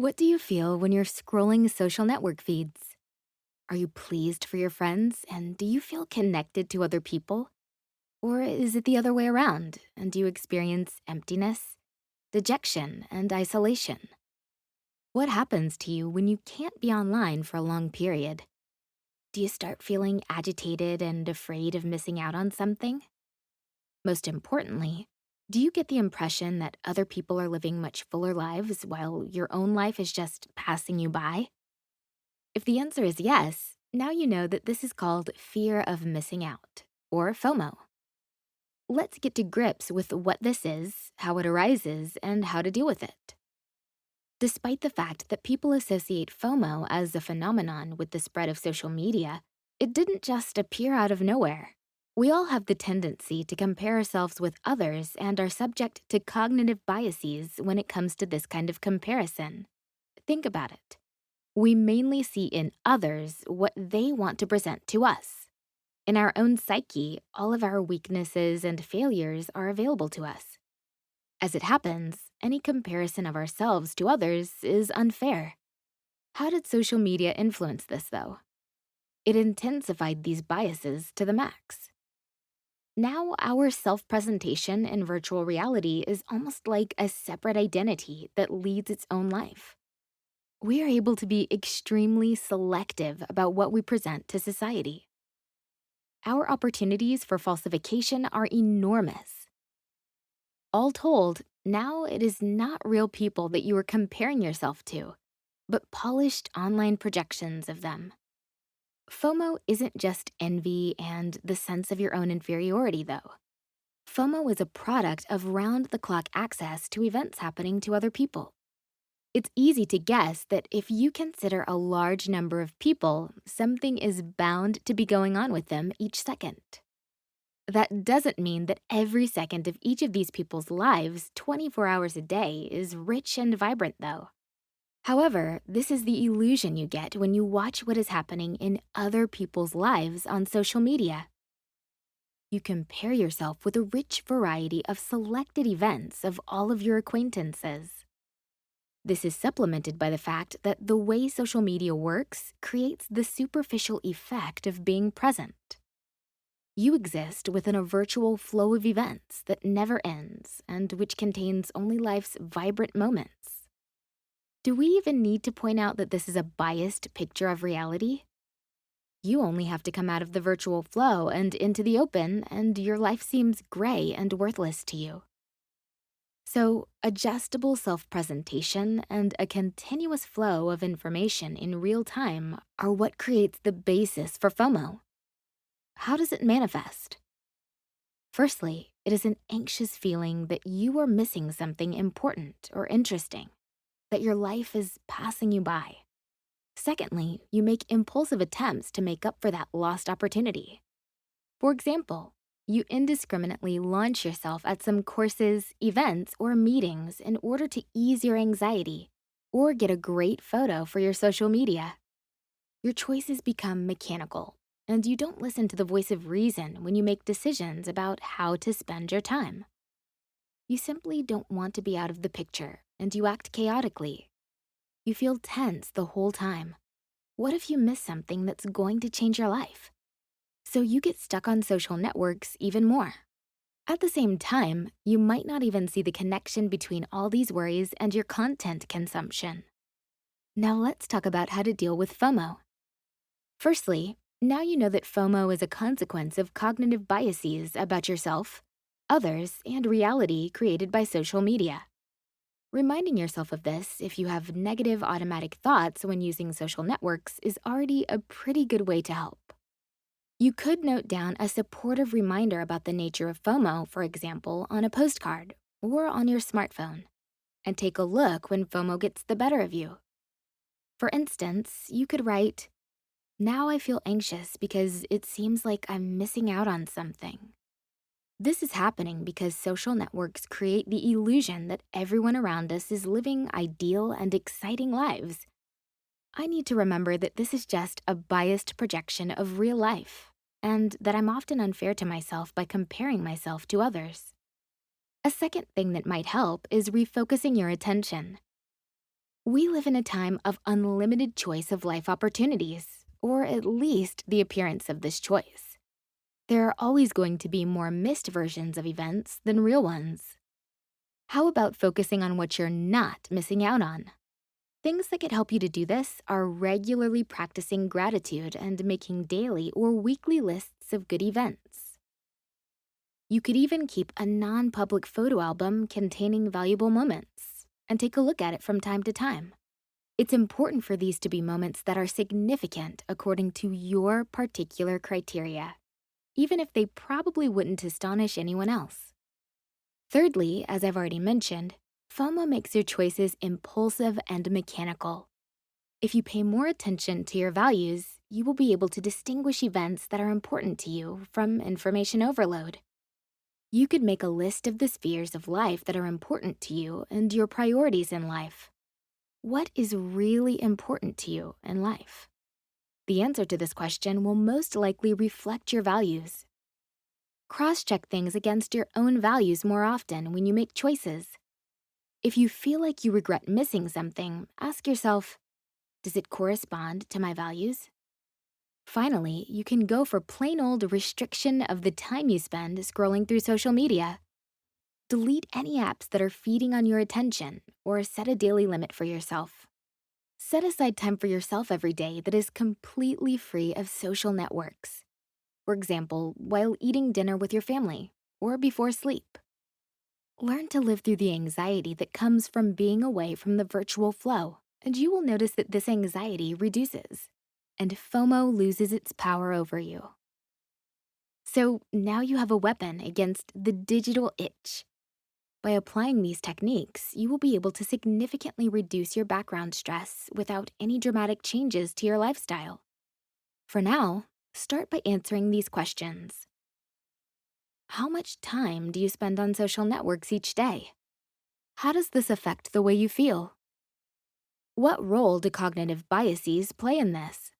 What do you feel when you're scrolling social network feeds? Are you pleased for your friends and do you feel connected to other people? Or is it the other way around and do you experience emptiness, dejection, and isolation? What happens to you when you can't be online for a long period? Do you start feeling agitated and afraid of missing out on something? Most importantly, do you get the impression that other people are living much fuller lives while your own life is just passing you by? If the answer is yes, now you know that this is called fear of missing out, or FOMO. Let's get to grips with what this is, how it arises, and how to deal with it. Despite the fact that people associate FOMO as a phenomenon with the spread of social media, it didn't just appear out of nowhere. We all have the tendency to compare ourselves with others and are subject to cognitive biases when it comes to this kind of comparison. Think about it. We mainly see in others what they want to present to us. In our own psyche, all of our weaknesses and failures are available to us. As it happens, any comparison of ourselves to others is unfair. How did social media influence this, though? It intensified these biases to the max. Now, our self presentation in virtual reality is almost like a separate identity that leads its own life. We are able to be extremely selective about what we present to society. Our opportunities for falsification are enormous. All told, now it is not real people that you are comparing yourself to, but polished online projections of them. FOMO isn't just envy and the sense of your own inferiority, though. FOMO is a product of round the clock access to events happening to other people. It's easy to guess that if you consider a large number of people, something is bound to be going on with them each second. That doesn't mean that every second of each of these people's lives, 24 hours a day, is rich and vibrant, though. However, this is the illusion you get when you watch what is happening in other people's lives on social media. You compare yourself with a rich variety of selected events of all of your acquaintances. This is supplemented by the fact that the way social media works creates the superficial effect of being present. You exist within a virtual flow of events that never ends and which contains only life's vibrant moments. Do we even need to point out that this is a biased picture of reality? You only have to come out of the virtual flow and into the open, and your life seems gray and worthless to you. So, adjustable self presentation and a continuous flow of information in real time are what creates the basis for FOMO. How does it manifest? Firstly, it is an anxious feeling that you are missing something important or interesting, that your life is passing you by. Secondly, you make impulsive attempts to make up for that lost opportunity. For example, you indiscriminately launch yourself at some courses, events, or meetings in order to ease your anxiety or get a great photo for your social media. Your choices become mechanical, and you don't listen to the voice of reason when you make decisions about how to spend your time. You simply don't want to be out of the picture, and you act chaotically. You feel tense the whole time. What if you miss something that's going to change your life? So you get stuck on social networks even more. At the same time, you might not even see the connection between all these worries and your content consumption. Now let's talk about how to deal with FOMO. Firstly, now you know that FOMO is a consequence of cognitive biases about yourself, others, and reality created by social media. Reminding yourself of this if you have negative automatic thoughts when using social networks is already a pretty good way to help. You could note down a supportive reminder about the nature of FOMO, for example, on a postcard or on your smartphone, and take a look when FOMO gets the better of you. For instance, you could write, "Now I feel anxious because it seems like I'm missing out on something." This is happening because social networks create the illusion that everyone around us is living ideal and exciting lives. I need to remember that this is just a biased projection of real life, and that I'm often unfair to myself by comparing myself to others. A second thing that might help is refocusing your attention. We live in a time of unlimited choice of life opportunities, or at least the appearance of this choice. There are always going to be more missed versions of events than real ones. How about focusing on what you're not missing out on? Things that could help you to do this are regularly practicing gratitude and making daily or weekly lists of good events. You could even keep a non-public photo album containing valuable moments and take a look at it from time to time. It's important for these to be moments that are significant according to your particular criteria, even if they probably wouldn't astonish anyone else. Thirdly, as I've already mentioned, FOMO makes your choices impulsive and mechanical. If you pay more attention to your values, you will be able to distinguish events that are important to you from information overload. You could make a list of the spheres of life that are important to you and your priorities in life. What is really important to you in life? The answer to this question will most likely reflect your values. Cross-check things against your own values more often when you make choices. If you feel like you regret missing something, ask yourself, does it correspond to my values? Finally, you can go for plain old restriction of the time you spend scrolling through social media. Delete any apps that are feeding on your attention or set a daily limit for yourself. Set aside time for yourself every day that is completely free of social networks. For example, while eating dinner with your family or before sleep. Learn to live through the anxiety that comes from being away from the virtual flow, and you will notice that this anxiety reduces, and FOMO loses its power over you. So now you have a weapon against the digital itch. By applying these techniques, you will be able to significantly reduce your background stress without any dramatic changes to your lifestyle. For now, start by answering these questions. How much time do you spend on social networks each day? How does this affect the way you feel? What role do cognitive biases play in this?